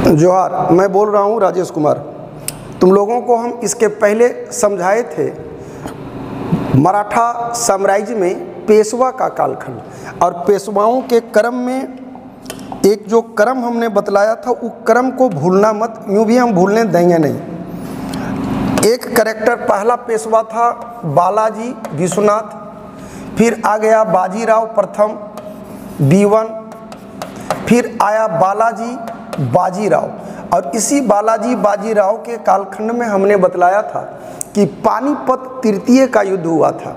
जोहार, मैं बोल रहा हूँ राजेश कुमार। तुम लोगों को हम इसके पहले समझाए थे मराठा साम्राज्य में पेशवा का कालखंड, और पेशवाओं के क्रम में एक जो क्रम हमने बतलाया था उस क्रम को भूलना मत, यूँ भी हम भूलने देंगे नहीं। एक कैरेक्टर पहला पेशवा था बालाजी विश्वनाथ, फिर आ गया बाजीराव प्रथम B1, फिर आया बालाजी बाजीराव। और इसी बालाजी बाजीराव के कालखंड में हमने बतलाया था कि पानीपत तृतीय का युद्ध हुआ था,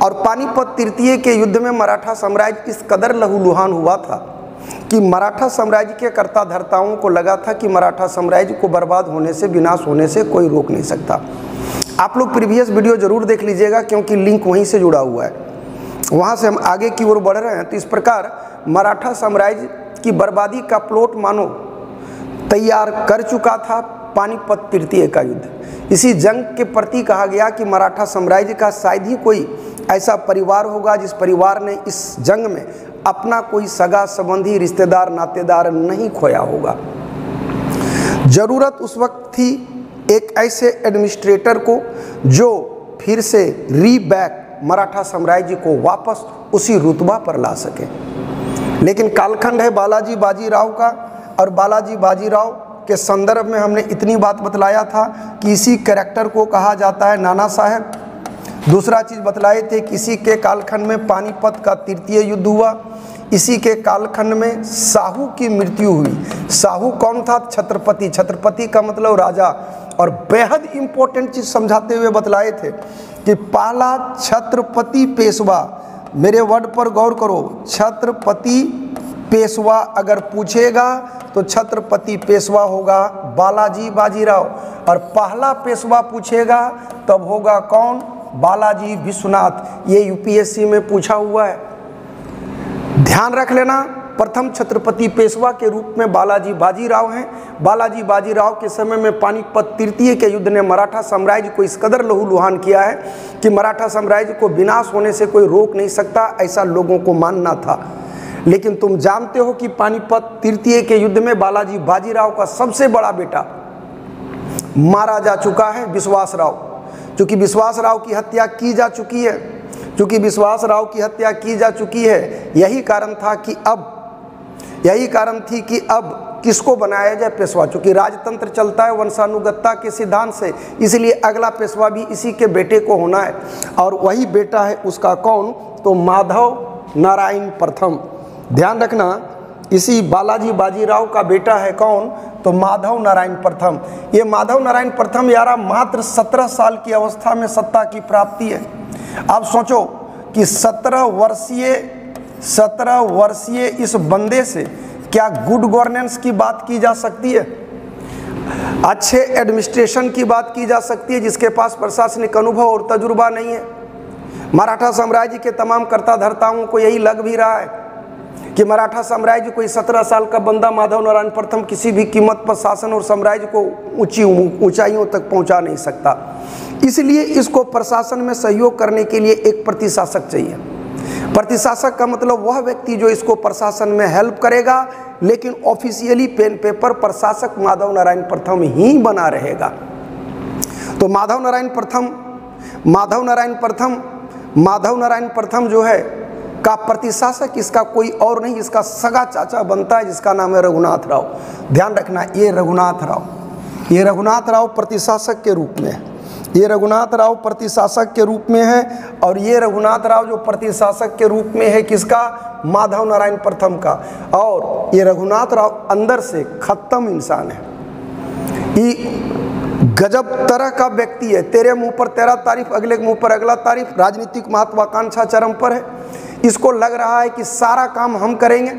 और पानीपत तृतीय के युद्ध में मराठा साम्राज्य इस कदर लहूलुहान हुआ था कि मराठा साम्राज्य के कर्ता धर्ताओं को लगा था कि मराठा साम्राज्य को बर्बाद होने से, विनाश होने से कोई रोक नहीं सकता। आप लोग प्रीवियस वीडियो जरूर देख लीजिएगा, क्योंकि लिंक वहीं से जुड़ा हुआ है, वहाँ से हम आगे की ओर बढ़ रहे हैं। तो इस प्रकार मराठा साम्राज्य की बर्बादी का प्लॉट मानो तैयार कर चुका था पानीपत तृतीय का युद्ध। इसी जंग के प्रति कहा गया कि मराठा साम्राज्य का शायद ही कोई ऐसा परिवार होगा जिस परिवार ने इस जंग में अपना कोई सगा संबंधी, रिश्तेदार, नातेदार नहीं खोया होगा। जरूरत उस वक्त थी एक ऐसे एडमिनिस्ट्रेटर को जो फिर से रीबैक मराठा साम्राज्य को वापस उसी रुतबा पर ला सके। लेकिन कालखंड है बालाजी बाजीराव का, और बालाजी बाजीराव के संदर्भ में हमने इतनी बात बतलाया था कि इसी कैरेक्टर को कहा जाता है नाना साहब। दूसरा चीज़ बतलाए थे कि इसी के कालखंड में पानीपत का तृतीय युद्ध हुआ, इसी के कालखंड में साहू की मृत्यु हुई। साहू कौन था? छत्रपति। छत्रपति का मतलब राजा। और बेहद इंपॉर्टेंट चीज़ समझाते हुए बतलाए थे कि पहला छत्रपति पेशवा, मेरे वर्ड पर गौर करो, छत्रपति पेशवा अगर पूछेगा तो छत्रपति पेशवा होगा बालाजी बाजीराव, और पहला पेशवा पूछेगा तब होगा कौन? बालाजी विश्वनाथ। ये यूपीएससी में पूछा हुआ है, ध्यान रख लेना। प्रथम छत्रपति पेशवा के रूप में बालाजी बाजीराव हैं। बालाजी बाजीराव के समय में पानीपत तृतीय के युद्ध ने मराठा साम्राज्य को इस कदर लहूलुहान किया है कि मराठा साम्राज्य को विनाश होने से कोई रोक नहीं सकता, ऐसा लोगों को मानना था। लेकिन तुम जानते हो कि पानीपत तृतीय के युद्ध में बालाजी बाजीराव का सबसे बड़ा बेटा मारा जा चुका है, विश्वासराव। चूँकि विश्वासराव की हत्या की जा चुकी है, चूँकि विश्वासराव की हत्या की जा चुकी है, यही कारण थी कि अब किसको बनाया जाए पेशवा। चूँकि राजतंत्र चलता है वंशानुगतता के सिद्धांत से, इसलिए अगला पेशवा भी इसी के बेटे को होना है, और वही बेटा है उसका कौन? तो माधव नारायण प्रथम। ध्यान रखना, इसी बालाजी बाजीराव का बेटा है कौन? तो माधव नारायण प्रथम। ये माधव नारायण प्रथम यारा मात्र 17 साल की अवस्था में सत्ता की प्राप्ति है। आप सोचो कि 17 वर्षीय इस बंदे से क्या गुड गवर्नेंस की बात की जा सकती है, अच्छे एडमिनिस्ट्रेशन की बात की जा सकती है, जिसके पास प्रशासनिक अनुभव और तजुर्बा नहीं है। मराठा साम्राज्य के तमाम कर्ता धर्ताओं को यही लग भी रहा है कि मराठा साम्राज्य कोई 17 साल का बंदा माधव नारायण प्रथम किसी भी कीमत पर शासन और साम्राज्य को ऊंची ऊंचाइयों तक पहुंचा नहीं सकता। इसलिए इसको प्रशासन में सहयोग करने के लिए एक प्रतिशासक चाहिए। प्रतिशासक का मतलब वह व्यक्ति जो इसको प्रशासन में हेल्प करेगा, लेकिन ऑफिशियली पेन पेपर प्रशासक माधव नारायण प्रथम ही बना रहेगा। तो माधव नारायण प्रथम जो है का प्रतिशासक इसका कोई और नहीं, इसका सगा चाचा बनता है, जिसका नाम है रघुनाथ राव। ध्यान रखना, ये रघुनाथ राव प्रतिशासक के रूप में है, ये रघुनाथ राव प्रतिशासक के रूप में है। और ये रघुनाथ राव जो प्रतिशासक के रूप में है किसका? माधव नारायण प्रथम का। और ये रघुनाथ राव अंदर से खत्म इंसान है, ये गजब तरह का व्यक्ति है। तेरे मुंह पर तेरा तारीफ, अगले के मुंह पर अगला तारीफ। राजनीतिक महत्वाकांक्षा चरम पर है। इसको लग रहा है कि सारा काम हम करेंगे,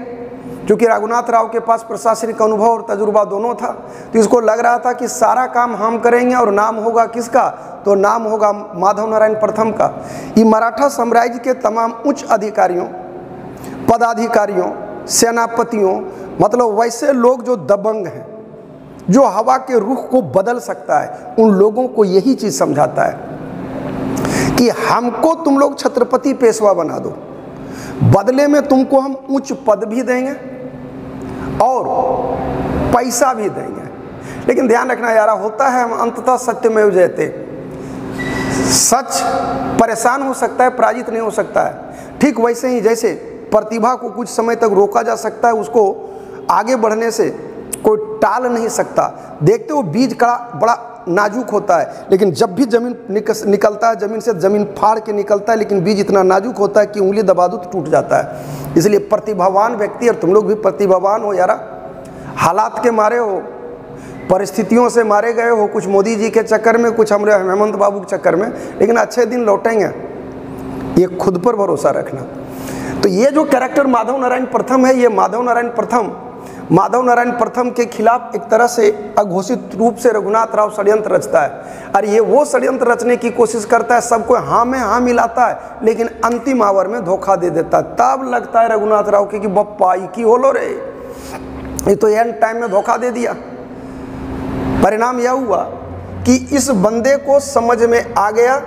क्योंकि रघुनाथ राव के पास प्रशासनिक अनुभव और तजुर्बा दोनों था, तो इसको लग रहा था कि सारा काम हम करेंगे, और नाम होगा किसका? तो नाम होगा माधव नारायण प्रथम का। ये मराठा साम्राज्य के तमाम उच्च अधिकारियों, पदाधिकारियों, सेनापतियों, मतलब वैसे लोग जो दबंग हैं, जो हवा के रुख को बदल सकता है, उन लोगों को यही चीज़ समझाता है कि हमको तुम लोग छत्रपति पेशवा बना दो, बदले में तुमको हम उच्च पद भी देंगे, और पैसा भी देंगे। लेकिन ध्यान रखना यारा, होता है हम अंततः सत्यमेव जयते। सच परेशान हो सकता है, पराजित नहीं हो सकता है। ठीक वैसे ही जैसे प्रतिभा को कुछ समय तक रोका जा सकता है, उसको आगे बढ़ने से कोई टाल नहीं सकता। देखते हो बीज का बड़ा नाजुक होता है, लेकिन जब भी जमीन निकलता है, जमीन से जमीन फाड़ के निकलता है, लेकिन बीज इतना नाजुक होता है कि उंगली दबा दो तो टूट जाता है। इसलिए प्रतिभावान व्यक्ति, और तुम लोग भी प्रतिभावान हो यारा, हालात के मारे हो, परिस्थितियों से मारे गए हो, कुछ मोदी जी के चक्कर में, कुछ हमारे हेमंत बाबू के चक्कर में, लेकिन अच्छे दिन लौटेंगे, ये खुद पर भरोसा रखना। तो ये जो कैरेक्टर माधव नारायण प्रथम है, ये माधव नारायण प्रथम के खिलाफ एक तरह से अघोषित रूप से रघुनाथ राव षड्यंत्र रचता है। और ये वो षड्यंत्र रचने की कोशिश करता है, सबको हाँ में हाँ मिलाता है, लेकिन अंतिम आवर में धोखा दे देता है। तब लगता है रघुनाथ राव की कि बप्पा की होलो रे, ये तो एंड टाइम में धोखा दे दिया। परिणाम यह हुआ कि इस बंदे को समझ में आ गया,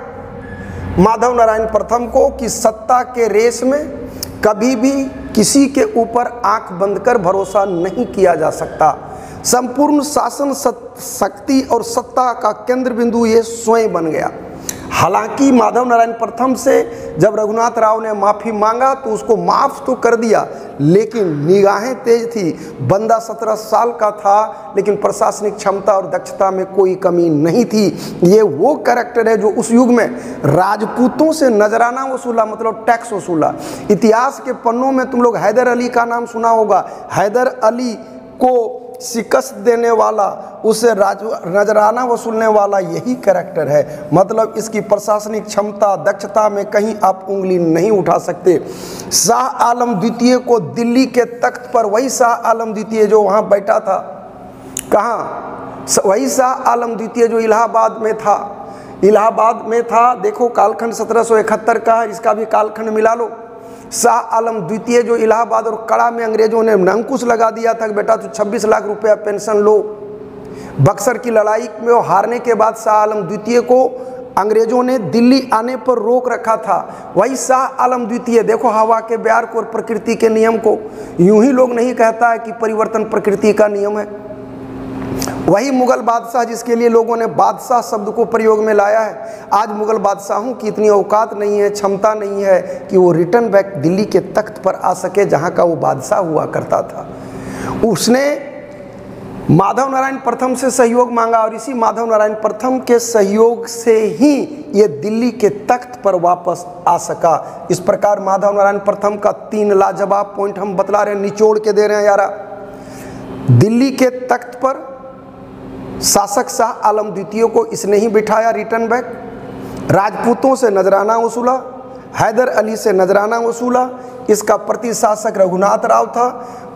माधव नारायण प्रथम को, कि सत्ता के रेस में कभी भी किसी के ऊपर आंख बंद कर भरोसा नहीं किया जा सकता। संपूर्ण शासन शक्ति और सत्ता का केंद्र बिंदु ये स्वयं बन गया। हालांकि माधव नारायण प्रथम से जब रघुनाथ राव ने माफ़ी मांगा तो उसको माफ़ तो कर दिया, लेकिन निगाहें तेज थी। बंदा 17 साल का था, लेकिन प्रशासनिक क्षमता और दक्षता में कोई कमी नहीं थी। ये वो कैरेक्टर है जो उस युग में राजपूतों से नजराना वसूला, मतलब टैक्स वसूला। इतिहास के पन्नों में तुम लोग हैदर अली का नाम सुना होगा। हैदर अली को शिकस्त देने वाला, उसे नजराना वसूलने वाला यही कैरेक्टर है। मतलब इसकी प्रशासनिक क्षमता, दक्षता में कहीं आप उंगली नहीं उठा सकते। शाह आलम द्वितीय को दिल्ली के तख्त पर, वही शाह आलम द्वितीय जो वहाँ बैठा था, कहाँ, वही शाह आलम द्वितीय जो इलाहाबाद में था। देखो कालखंड 1771 का है, इसका भी कालखंड मिला लो। शाह आलम द्वितीय जो इलाहाबाद और कड़ा में अंग्रेजों ने अंकुश लगा दिया था कि बेटा तो 26 लाख रुपया पेंशन लो। बक्सर की लड़ाई में हारने के बाद शाह आलम द्वितीय को अंग्रेजों ने दिल्ली आने पर रोक रखा था। वही शाह आलम द्वितीय, देखो हवा के प्यार को और प्रकृति के नियम को, यूं ही लोग नहीं कहता है कि परिवर्तन प्रकृति का नियम है। वही मुगल बादशाह जिसके लिए लोगों ने बादशाह शब्द को प्रयोग में लाया है। आज मुगल बादशाहों की इतनी औकात नहीं है, क्षमता नहीं है कि वो रिटर्न बैक दिल्ली के तख्त पर आ सके जहाँ का वो बादशाह हुआ करता था। उसने माधव नारायण प्रथम से सहयोग मांगा, और इसी माधव नारायण प्रथम के सहयोग से ही ये दिल्ली के तख्त पर वापस आ सका। इस प्रकार माधव नारायण प्रथम का 3 लाजवाब पॉइंट हम बतला रहे हैं, निचोड़ के दे रहे हैं यारा। दिल्ली के तख्त पर शासक शाह आलम द्वितीय को इसने ही बिठाया रिटर्न बैक। राजपूतों से नजराना वसूला, हैदर अली से नजराना वसूला। इसका प्रतिशासक रघुनाथ राव था।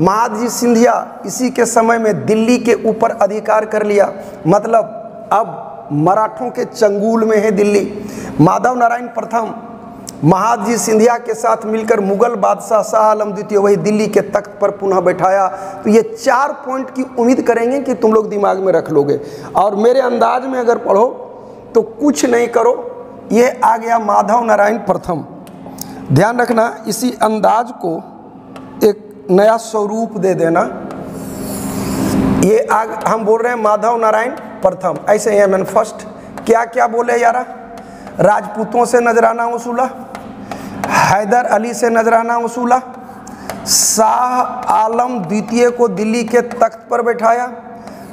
महादजी सिंधिया इसी के समय में दिल्ली के ऊपर अधिकार कर लिया, मतलब अब मराठों के चंगुल में है दिल्ली। माधव नारायण प्रथम महादजी सिंधिया के साथ मिलकर मुगल बादशाह शाह आलम द्वितीय वही दिल्ली के तख्त पर पुनः बैठाया। तो ये 4 पॉइंट की उम्मीद करेंगे कि तुम लोग दिमाग में रख लोगे, और मेरे अंदाज में अगर पढ़ो तो कुछ नहीं करो, ये आ गया माधव नारायण प्रथम। ध्यान रखना, इसी अंदाज को एक नया स्वरूप दे देना। ये हम बोल रहे हैं माधव नारायण प्रथम, ऐसे ही मैंने फर्स्ट क्या क्या बोले यारा। राजपूतों से नजराना वसूला, हैदर अली से नजराना वसूला, शाह आलम द्वितीय को दिल्ली के तख्त पर बैठाया,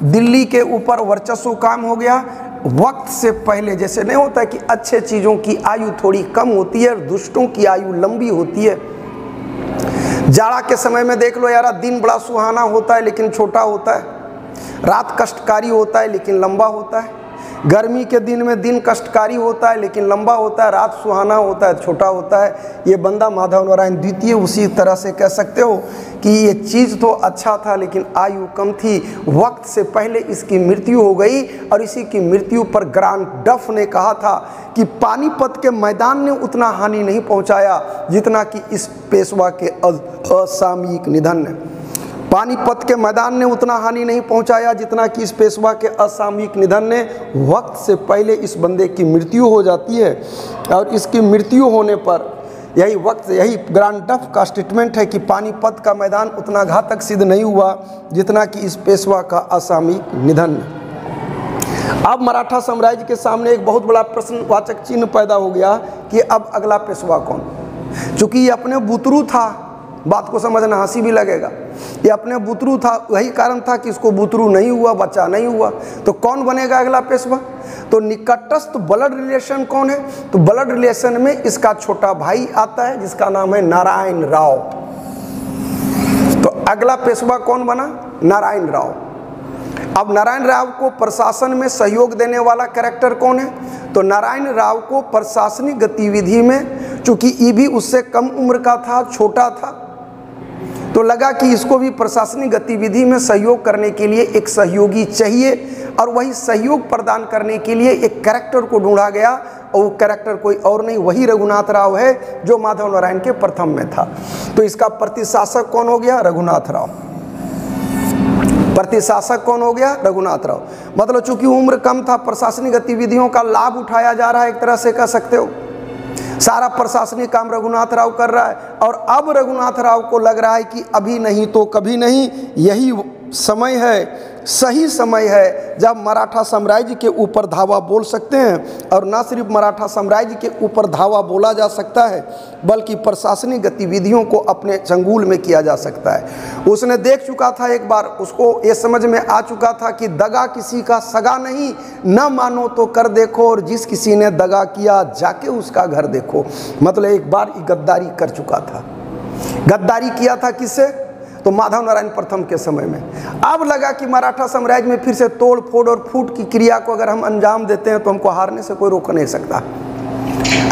दिल्ली के ऊपर वर्चस्व काम हो गया। वक्त से पहले, जैसे नहीं होता कि अच्छे चीज़ों की आयु थोड़ी कम होती है, दुष्टों की आयु लंबी होती है। जाड़ा के समय में देख लो यारा, दिन बड़ा सुहाना होता है लेकिन छोटा होता है, रात कष्टकारी होता है लेकिन लंबा होता है। गर्मी के दिन में दिन कष्टकारी होता है लेकिन लंबा होता है, रात सुहाना होता है छोटा होता है। ये बंदा माधव नारायण द्वितीय उसी तरह से कह सकते हो कि ये चीज़ तो अच्छा था लेकिन आयु कम थी, वक्त से पहले इसकी मृत्यु हो गई। और इसी की मृत्यु पर ग्रांड डफ ने कहा था कि पानीपत के मैदान ने उतना हानि नहीं पहुंचाया जितना कि इस पेशवा के असामयिक निधन ने। पानीपत के मैदान ने उतना हानि नहीं पहुंचाया जितना कि इस पेशवा के असामयिक निधन ने। वक्त से पहले इस बंदे की मृत्यु हो जाती है, और इसकी मृत्यु होने पर यही वक्त, यही ग्रांड डफ का स्टेटमेंट है कि पानीपत का मैदान उतना घातक सिद्ध नहीं हुआ जितना कि इस पेशवा का असामयिक निधन। अब मराठा साम्राज्य के सामने एक बहुत बड़ा प्रश्नवाचक चिन्ह पैदा हो गया कि अब अगला पेशवा कौन। चूंकि ये अपने बुतरू था, बात को समझना, हंसी भी लगेगा, ये अपने बुतरू था, वही कारण था कि इसको बुतरू नहीं हुआ, बच्चा नहीं हुआ, तो कौन बनेगा अगला पेशवा। तो निकटस्थ ब्लड रिलेशन कौन है, तो ब्लड रिलेशन में इसका छोटा भाई आता है जिसका नाम है नारायण राव। तो अगला पेशवा कौन बना, नारायण राव। अब नारायण राव को प्रशासन में सहयोग देने वाला कैरेक्टर कौन है, तो नारायण राव को प्रशासनिक गतिविधि में, चूंकि ये भी उससे कम उम्र का था, छोटा था, तो लगा कि इसको भी प्रशासनिक गतिविधि में सहयोग करने के लिए एक सहयोगी चाहिए, और वही सहयोग प्रदान करने के लिए एक कैरेक्टर को ढूंढा गया, और वो कैरेक्टर कोई और नहीं, वही रघुनाथ राव है जो माधव नारायण के प्रथम में था। तो इसका प्रतिशासक कौन हो गया, रघुनाथ राव। प्रतिशासक कौन हो गया, रघुनाथ राव। मतलब चूंकि उम्र कम था, प्रशासनिक गतिविधियों का लाभ उठाया जा रहा है, एक तरह से कह सकते हो, सारा प्रशासनिक काम रघुनाथ राव कर रहा है। और अब रघुनाथ राव को लग रहा है कि अभी नहीं तो कभी नहीं, यही समय है, सही समय है जब मराठा साम्राज्य के ऊपर धावा बोल सकते हैं। और न सिर्फ मराठा साम्राज्य के ऊपर धावा बोला जा सकता है, बल्कि प्रशासनिक गतिविधियों को अपने चंगुल में किया जा सकता है। उसने देख चुका था एक बार, उसको ये समझ में आ चुका था कि दगा किसी का सगा नहीं, न मानो तो कर देखो, और जिस किसी ने दगा किया जाके उसका घर देखो। मतलब एक बार गद्दारी कर चुका था। गद्दारी किया था किससे, तो माधव नारायण प्रथम के समय में। अब लगा कि मराठा साम्राज्य में फिर से तोड़ फोड़ और फूट की क्रिया को अगर हम अंजाम देते हैं तो हमको हारने से कोई रोक नहीं सकता।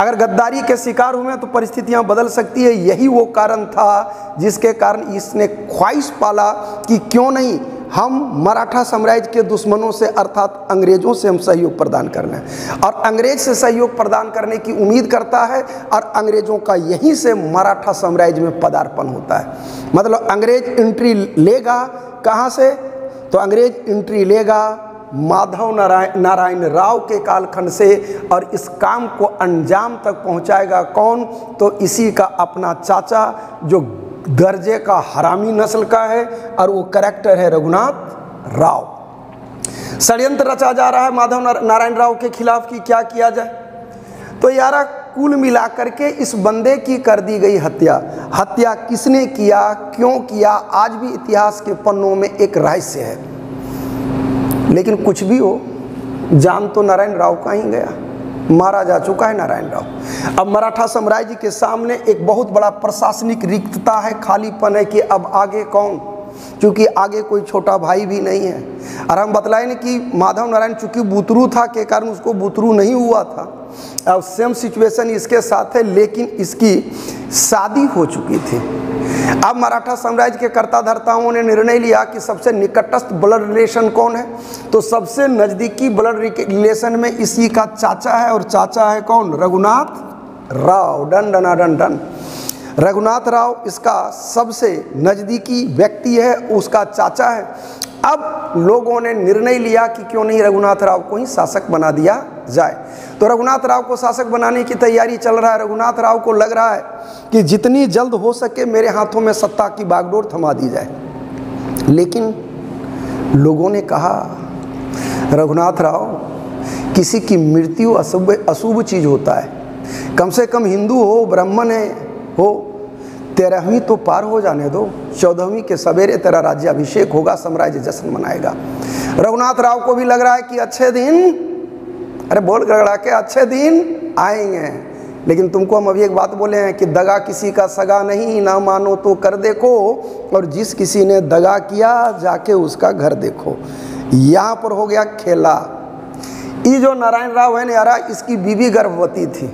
अगर गद्दारी के शिकार हुए तो परिस्थितियां बदल सकती है। यही वो कारण था जिसके कारण इसने ख्वाहिश पाला कि क्यों नहीं हम मराठा साम्राज्य के दुश्मनों से अर्थात अंग्रेजों से हम सहयोग प्रदान कर लें, और अंग्रेज से सहयोग प्रदान करने की उम्मीद करता है, और अंग्रेजों का यहीं से मराठा साम्राज्य में पदार्पण होता है। मतलब अंग्रेज एंट्री लेगा कहाँ से, तो अंग्रेज एंट्री लेगा माधव नारायण राव के कालखंड से, और इस काम को अंजाम तक पहुंचाएगा कौन, तो इसी का अपना चाचा जो दर्जे का हरामी नस्ल का है, और वो कैरेक्टर है रघुनाथ राव। षड्यंत्र रचा जा रहा है माधव नारायण राव के खिलाफ कि क्या किया जाए। तो यारा कुल मिलाकर के इस बंदे की कर दी गई हत्या। हत्या किसने किया, क्यों किया, आज भी इतिहास के पन्नों में एक रहस्य है। लेकिन कुछ भी हो, जान तो नारायण राव का ही गया, मारा जा चुका है नारायण राव। अब मराठा साम्राज्य के सामने एक बहुत बड़ा प्रशासनिक रिक्तता है, खालीपन है कि अब आगे कौन, क्योंकि आगे कोई छोटा भाई भी नहीं है। और हम बतलाए न कि माधव नारायण चूंकि बुतरू था के कारण उसको बुतरू नहीं हुआ था। अब सेम सिचुएशन इसके साथ है, लेकिन इसकी शादी हो चुकी थी। अब मराठा साम्राज्य के कर्ता धर्ताओं ने निर्णय लिया कि सबसे निकटस्थ ब्लड रिलेशन कौन है, तो सबसे नज़दीकी ब्लड रिलेशन में इसी का चाचा है, और चाचा है कौन, रघुनाथ राव। डन डना डन डन, रघुनाथ राव इसका सबसे नज़दीकी व्यक्ति है, उसका चाचा है। अब लोगों ने निर्णय लिया कि क्यों नहीं रघुनाथ राव को ही शासक बना दिया जाए। तो रघुनाथ राव को शासक बनाने की तैयारी चल रहा है। रघुनाथ राव को लग रहा है कि जितनी जल्द हो सके मेरे हाथों में सत्ता की बागडोर थमा दी जाए। लेकिन लोगों ने कहा रघुनाथ राव, किसी की मृत्यु अशुभ चीज़ होता है, कम से कम हिंदू हो, ब्राह्मण है हो, 13वीं तो पार हो जाने दो, 14वीं के सवेरे तेरा राज्याभिषेक होगा, साम्राज्य जश्न मनाएगा। रघुनाथ राव को भी लग रहा है कि अच्छे दिन, अरे बोल गड़गड़ा के, अच्छे दिन आएंगे। लेकिन तुमको हम अभी एक बात बोले हैं कि दगा किसी का सगा नहीं, ना मानो तो कर देखो, और जिस किसी ने दगा किया जाके उसका घर देखो। यहाँ पर हो गया खेला। ये जो नारायण राव है ना यारा, इसकी बीवी गर्भवती थी,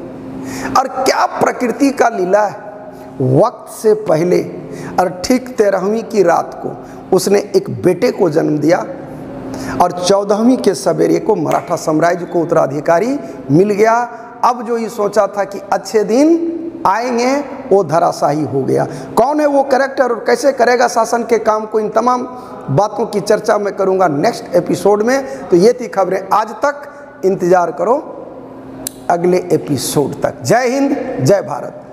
और क्या प्रकृति का लीला है, वक्त से पहले और ठीक 13वीं की रात को उसने एक बेटे को जन्म दिया, और 14वीं के सवेरे को मराठा साम्राज्य को उत्तराधिकारी मिल गया। अब जो ये सोचा था कि अच्छे दिन आएंगे, वो धराशाही हो गया। कौन है वो कैरेक्टर और कैसे करेगा शासन के काम को, इन तमाम बातों की चर्चा मैं करूंगा नेक्स्ट एपिसोड में। तो ये थी खबरें आज तक, इंतजार करो अगले एपिसोड तक। जय हिंद, जय भारत।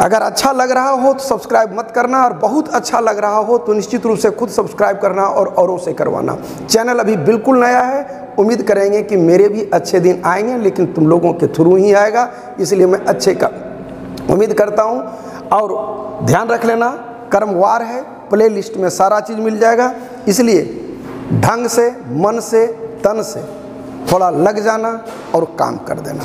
अगर अच्छा लग रहा हो तो सब्सक्राइब मत करना, और बहुत अच्छा लग रहा हो तो निश्चित रूप से खुद सब्सक्राइब करना और औरों से करवाना। चैनल अभी बिल्कुल नया है, उम्मीद करेंगे कि मेरे भी अच्छे दिन आएंगे, लेकिन तुम लोगों के थ्रू ही आएगा, इसलिए मैं अच्छे का उम्मीद करता हूँ। और ध्यान रख लेना, कर्मवार है, प्ले लिस्ट में सारा चीज़ मिल जाएगा, इसलिए ढंग से, मन से, तन से थोड़ा लग जाना और काम कर देना।